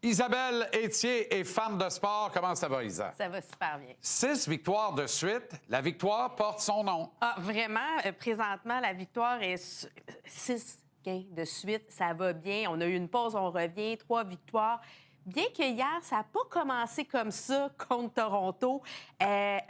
Isabelle Étier est femme de sport. Comment ça va, Isa? Ça va super bien. 6 victoires de suite. La victoire porte son nom. Ah, vraiment, présentement, la victoire est 6 gains de suite. Ça va bien. On a eu une pause, on revient, 3 victoires. Bien que hier, ça n'a pas commencé comme ça contre Toronto.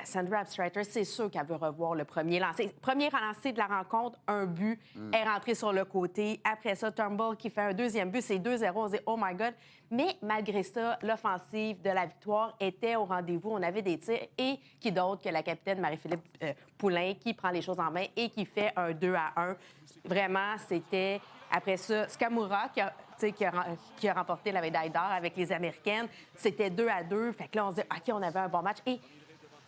Sandra Abstrater, c'est sûr qu'elle veut revoir le premier lancer. Premier lancé de la rencontre, un but, est rentré sur le côté. Après ça, Turnbull qui fait un deuxième but, c'est 2-0. On se dit « Oh my God! » Mais malgré ça, l'offensive de la victoire était au rendez-vous. On avait des tirs. Et qui d'autre que la capitaine Marie-Philippe Poulain qui prend les choses en main et qui fait un 2-1. Vraiment, c'était... Après ça, Skamura qui a remporté la médaille d'or avec les Américaines. C'était 2-2. Fait que là, on se dit, OK, on avait un bon match. Et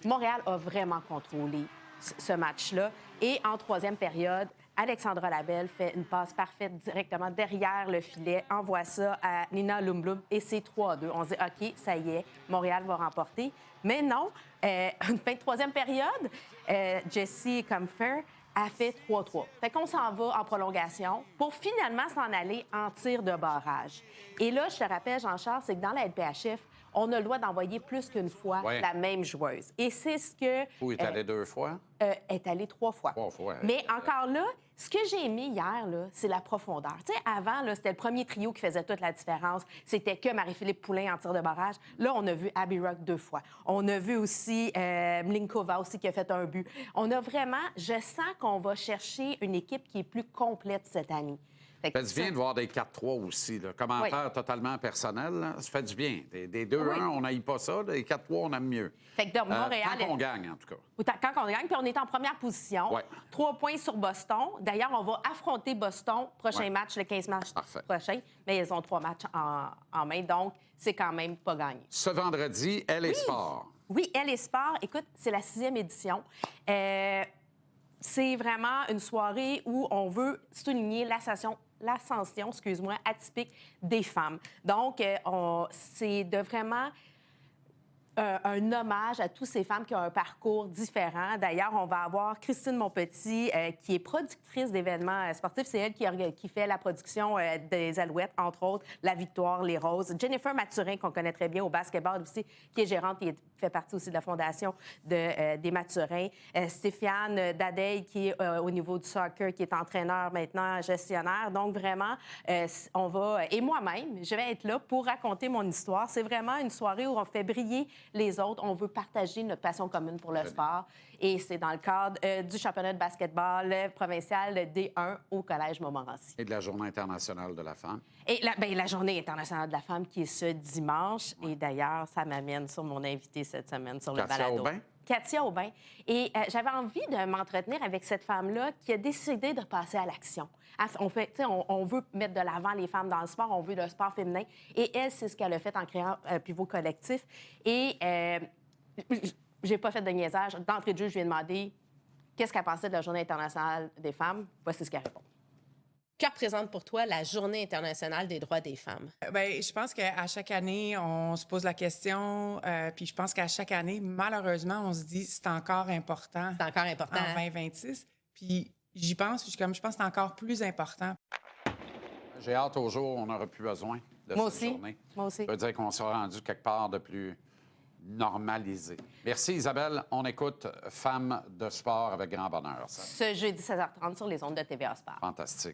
Montréal a vraiment contrôlé ce match-là. Et en troisième période, Alexandra Labelle fait une passe parfaite directement derrière le filet, envoie ça à Nina Lumblum et c'est 3-2. On se dit, OK, ça y est, Montréal va remporter. Mais non, fin de troisième période, Jessie Comfer a fait 3-3. Fait qu'on s'en va en prolongation pour finalement s'en aller en tir de barrage. Et là, je te rappelle, Jean-Charles, c'est que dans la LPHF, on a le droit d'envoyer plus qu'une fois la même joueuse. Et c'est ce que... Où est allé 2 fois? Est allée 3 fois. 3 fois. Mais encore là, ce que j'ai aimé hier, là, c'est la profondeur. Tu sais, avant, là, c'était le premier trio qui faisait toute la différence. C'était que Marie-Philippe Poulain en tir de barrage. Là, on a vu Abby Rock 2 fois. On a vu aussi Mlinkova aussi qui a fait un but. On a vraiment... Je sens qu'on va chercher une équipe qui est plus complète cette année. Ça fait du bien de voir des 4-3 aussi. Là. Commentaire totalement personnel, là. Ça fait du bien. Des 2-1, on n'aille pas ça. Des 4-3, on aime mieux. Fait que Montréal... Quand on gagne, en tout cas. Quand on gagne, puis on est en première position. 3 points sur Boston. D'ailleurs, on va affronter Boston. Prochain match, le 15 mars prochain. Mais ils ont 3 matchs en main, donc c'est quand même pas gagné. Ce vendredi, Elle est Sport. Oui, Elle est Sport. Écoute, c'est la 6e édition. C'est vraiment une soirée où on veut souligner l'ascension atypique des femmes. Donc, c'est de vraiment un hommage à toutes ces femmes qui ont un parcours différent. D'ailleurs, on va avoir Christine Monpetit, qui est productrice d'événements sportifs. C'est elle qui fait la production des Alouettes, entre autres, La Victoire, Les Roses. Jennifer Mathurin, qu'on connaît très bien au basketball aussi, qui est gérante et fait partie aussi de la fondation des Mathurins. Stéphane Dadeil, qui est au niveau du soccer, qui est entraîneur maintenant, gestionnaire. Donc, vraiment, on va... Et moi-même, je vais être là pour raconter mon histoire. C'est vraiment une soirée où on fait briller les autres. On veut partager notre passion commune pour le sport. Et c'est dans le cadre du championnat de basketball provincial D1 au Collège Montmorency. Et de la Journée internationale de la femme. Et la Journée internationale de la femme qui est ce dimanche. Et d'ailleurs, ça m'amène sur mon invité cette semaine sur le balado. Katia Aubin. Et j'avais envie de m'entretenir avec cette femme-là qui a décidé de passer à l'action. On veut mettre de l'avant les femmes dans le sport, on veut le sport féminin. Et elle, c'est ce qu'elle a fait en créant un pivot collectif. Et j'ai pas fait de niaisage. D'entrée de jeu, je lui ai demandé qu'est-ce qu'elle pensait de la Journée internationale des femmes. Voici ce qu'elle répond. Que représente pour toi la Journée internationale des droits des femmes? Bien, je pense qu'à chaque année, on se pose la question, puis je pense qu'à chaque année, malheureusement, on se dit c'est encore important. C'est encore important. En 2026. Puis j'y pense, puis je pense que c'est encore plus important. J'ai hâte au jour où on n'aura plus besoin de cette journée. Moi aussi. Ça veut dire qu'on sera rendu quelque part de plus normalisé. Merci, Isabelle. On écoute Femmes de sport avec grand bonheur. Ça. Ce jeudi 16h30 sur les ondes de TVA Sport. Fantastique.